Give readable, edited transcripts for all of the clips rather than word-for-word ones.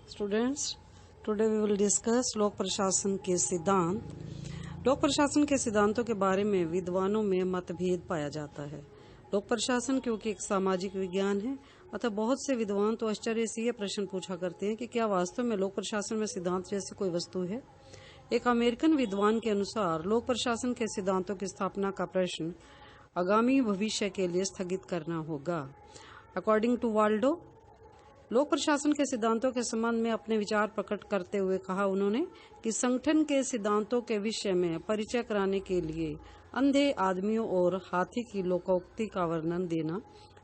Students, today we will discuss लोक प्रशासन के सिद्धांत। लोक प्रशासन के सिद्धांतों के बारे में विद्वानों में मतभेद पाया जाता है। लोक प्रशासन क्योंकि एक सामाजिक विज्ञान है, अतः बहुत से विद्वान तो आश्चर्य से यह प्रश्न पूछा करते हैं कि क्या वास्तव में लोक प्रशासन में सिद्धांत जैसी कोई वस्तु है। एक अमेरिकन विद्वान के अनुसार लोक प्रशासन के सिद्धांतों की स्थापना का प्रश्न आगामी भविष्य के लिए स्थगित करना होगा। अकॉर्डिंग टू वाल्डो, लोक प्रशासन के सिद्धांतों के संबंध में अपने विचार प्रकट करते हुए कहा उन्होंने कि संगठन के सिद्धांतों के विषय में परिचय कराने के लिए अंधे आदमियों और हाथी की लोकोक्ति का वर्णन देना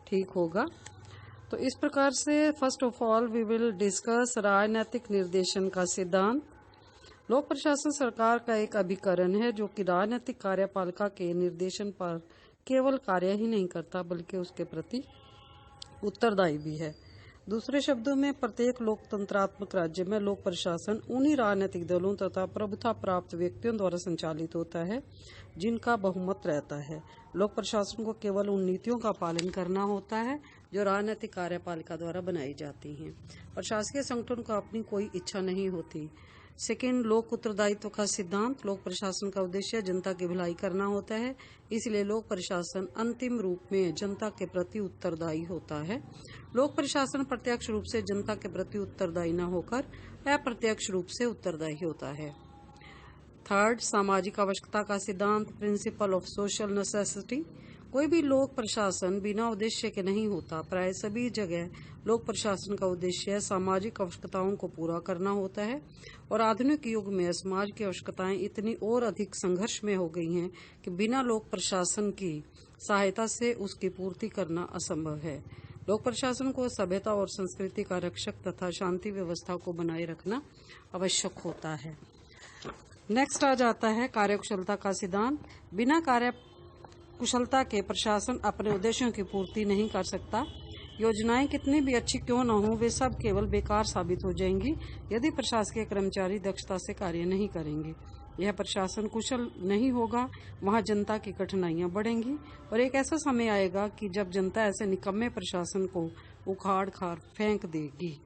ठीक होगा। तो इस प्रकार से first of all we will discuss राजनीतिक निर्देशन का सिद्धांत। लोक प्रशासन सरकार का एक अभिकरण है जो कि राजनीतिक कार्यपालिका के निर्देशन पर केवल कार्य ही नहीं करता बल्कि उसके प्रति उत्तरदायी भी है। दूसरे शब्दों में, प्रत्येक लोकतंत्रात्मक राज्य में लोक प्रशासन उन्हीं राजनीतिक दलों तथा प्रभुता प्राप्त व्यक्तियों द्वारा संचालित होता है जिनका बहुमत रहता है। लोक प्रशासन को केवल उन नीतियों का पालन करना होता है जो राजनीतिक कार्यपालिका द्वारा बनाई जाती हैं। प्रशासकीय संगठन को अपनी कोई इच्छा नहीं होती। सेकेंड, लोक उत्तरदायित्व का सिद्धांत। लोक प्रशासन का उद्देश्य जनता की भलाई करना होता है, इसलिए लोक प्रशासन अंतिम रूप में जनता के प्रति उत्तरदायी होता है। लोक प्रशासन प्रत्यक्ष रूप से जनता के प्रति उत्तरदायी न होकर अप्रत्यक्ष रूप से उत्तरदायी होता है। थर्ड, सामाजिक आवश्यकता का सिद्धांत। Principle of social necessity. कोई भी लोक प्रशासन बिना उद्देश्य के नहीं होता। प्राय सभी जगह लोक प्रशासन का उद्देश्य सामाजिक आवश्यकताओं को पूरा करना होता है और आधुनिक युग में समाज की आवश्यकताएं इतनी और अधिक संघर्ष में हो गई हैं कि बिना लोक प्रशासन की सहायता से उसकी पूर्ति करना असंभव है। लोक प्रशासन को सभ्यता और संस्कृति का रक्षक तथा शांति व्यवस्था को बनाए रखना आवश्यक होता है। नेक्स्ट आ जाता है कार्यकुशलता का सिद्धांत। बिना कुशलता के प्रशासन अपने उद्देश्यों की पूर्ति नहीं कर सकता। योजनाएं कितनी भी अच्छी क्यों न हो, वे सब केवल बेकार साबित हो जाएंगी यदि प्रशासकीय कर्मचारी दक्षता से कार्य नहीं करेंगे। यह प्रशासन कुशल नहीं होगा, वहां जनता की कठिनाइयां बढ़ेंगी और एक ऐसा समय आएगा कि जब जनता ऐसे निकम्मे प्रशासन को उखाड़ खाड़ फेंक देगी।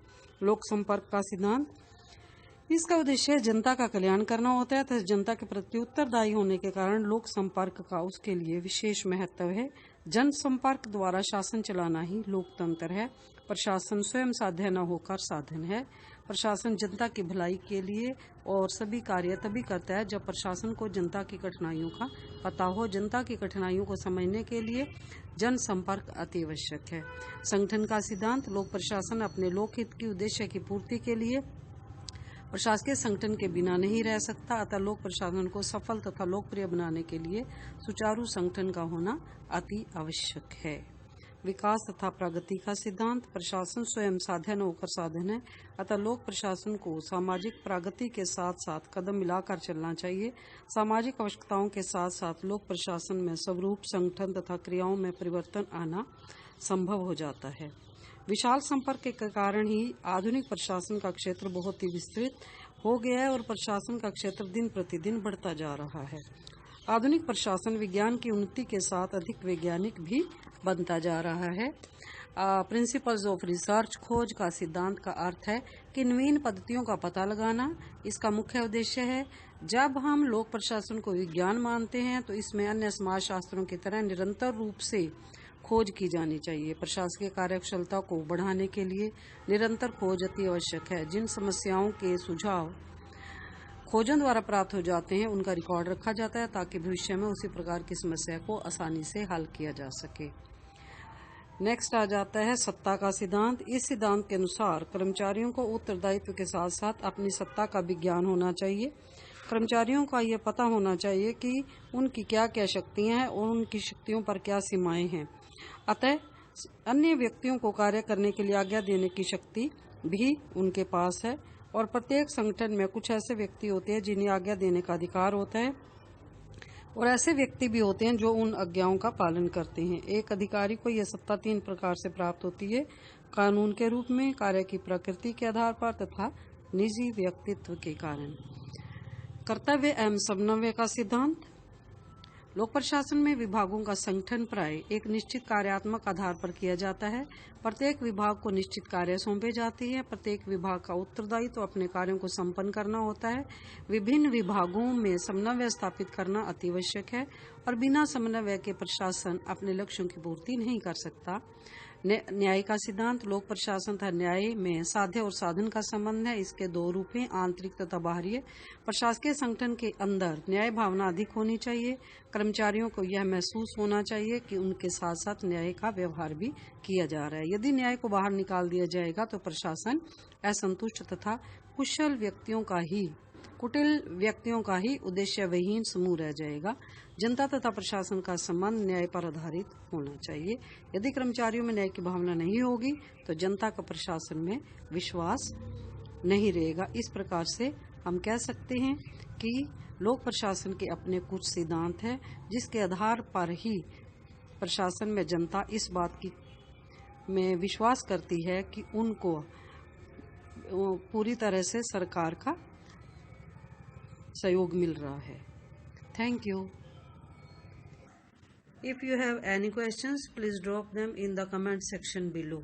लोक संपर्क का सिद्धांत। इसका उद्देश्य जनता का कल्याण करना होता है तथा जनता के प्रति उत्तरदायी होने के कारण लोक संपर्क का उसके लिए विशेष महत्व है। जन संपर्क द्वारा शासन चलाना ही लोकतंत्र है। प्रशासन स्वयं साध्य न होकर साधन है। प्रशासन जनता की भलाई के लिए और सभी कार्य तभी करता है जब प्रशासन को जनता की कठिनाइयों का पता हो। जनता की कठिनाइयों को समझने के लिए जन संपर्क अति आवश्यक है। संगठन का सिद्धांत। लोक प्रशासन अपने लोकहित की उद्देश्य की पूर्ति के लिए प्रशासकीय संगठन के बिना नहीं रह सकता, अतः लोक प्रशासन को सफल तथा लोकप्रिय बनाने के लिए सुचारू संगठन का होना अति आवश्यक है। विकास तथा प्रगति का सिद्धांत। प्रशासन स्वयं साध्य न होकर साधन है, अतः लोक प्रशासन को सामाजिक प्रगति के साथ साथ कदम मिलाकर चलना चाहिए। सामाजिक आवश्यकताओं के साथ साथ लोक प्रशासन में स्वरूप संगठन तथा क्रियाओं में परिवर्तन आना संभव हो जाता है। विशाल संपर्क के कारण ही आधुनिक प्रशासन का क्षेत्र बहुत ही विस्तृत हो गया है और प्रशासन का क्षेत्र दिन प्रतिदिन बढ़ता जा रहा है। आधुनिक प्रशासन विज्ञान की उन्नति के साथ अधिक वैज्ञानिक भी बनता जा रहा है। Principles of research. खोज का सिद्धांत का अर्थ है कि नवीन पद्धतियों का पता लगाना इसका मुख्य उद्देश्य है। जब हम लोक प्रशासन को विज्ञान मानते हैं तो इसमें अन्य समाज शास्त्रों की तरह निरंतर रूप से खोज की जानी चाहिए। प्रशासकीय कार्यकुशलता को बढ़ाने के लिए निरंतर खोज अति आवश्यक है। जिन समस्याओं के सुझाव खोजों द्वारा प्राप्त हो जाते हैं उनका रिकॉर्ड रखा जाता है ताकि भविष्य में उसी प्रकार की समस्या को आसानी से हल किया जा सके। नेक्स्ट आ जाता है सत्ता का सिद्धांत। इस सिद्धांत के अनुसार कर्मचारियों को उत्तरदायित्व के साथ साथ अपनी सत्ता का भी ज्ञान होना चाहिए। कर्मचारियों का यह पता होना चाहिए कि उनकी क्या क्या शक्तियां हैं और उनकी शक्तियों पर क्या सीमाएं हैं। अतः अन्य व्यक्तियों को कार्य करने के लिए आज्ञा देने की शक्ति भी उनके पास है और प्रत्येक संगठन में कुछ ऐसे व्यक्ति होते हैं जिन्हें आज्ञा देने का अधिकार होता है और ऐसे व्यक्ति भी होते हैं जो उन आज्ञाओं का पालन करते हैं। एक अधिकारी को यह सत्ता 3 प्रकार से प्राप्त होती है: कानून के रूप में, कार्य की प्रकृति के आधार पर तथा निजी व्यक्तित्व के कारण। कर्तव्य एवं समन्वय का सिद्धांत। लोक प्रशासन में विभागों का संगठन प्राय एक निश्चित कार्यात्मक आधार पर किया जाता है। प्रत्येक विभाग को निश्चित कार्य सौंपे जाती है। प्रत्येक विभाग का उत्तरदायित्व तो अपने कार्यों को संपन्न करना होता है। विभिन्न विभागों में समन्वय स्थापित करना अति आवश्यक है और बिना समन्वय के प्रशासन अपने लक्ष्यों की पूर्ति नहीं कर सकता। न्याय का सिद्धांत। लोक प्रशासन तथा न्याय में साध्य और साधन का संबंध है। इसके दो रूप हैं, आंतरिक तथा बाहरी। प्रशासकीय संगठन के अंदर न्याय भावना अधिक होनी चाहिए। कर्मचारियों को यह महसूस होना चाहिए कि उनके साथ साथ न्याय का व्यवहार भी किया जा रहा है। यदि न्याय को बाहर निकाल दिया जाएगा तो प्रशासन असंतुष्ट तथा कुटिल व्यक्तियों का ही उद्देश्य विहीन समूह रह जाएगा। जनता तथा प्रशासन का संबंध न्याय पर आधारित होना चाहिए। यदि कर्मचारियों में न्याय की भावना नहीं होगी तो जनता का प्रशासन में विश्वास नहीं रहेगा। इस प्रकार से हम कह सकते हैं कि लोक प्रशासन के अपने कुछ सिद्धांत हैं जिसके आधार पर ही प्रशासन में जनता इस बात की में विश्वास करती है कि उनको पूरी तरह से सरकार का सहयोग मिल रहा है। Thank you. If you have any questions, please drop them in the comment section below.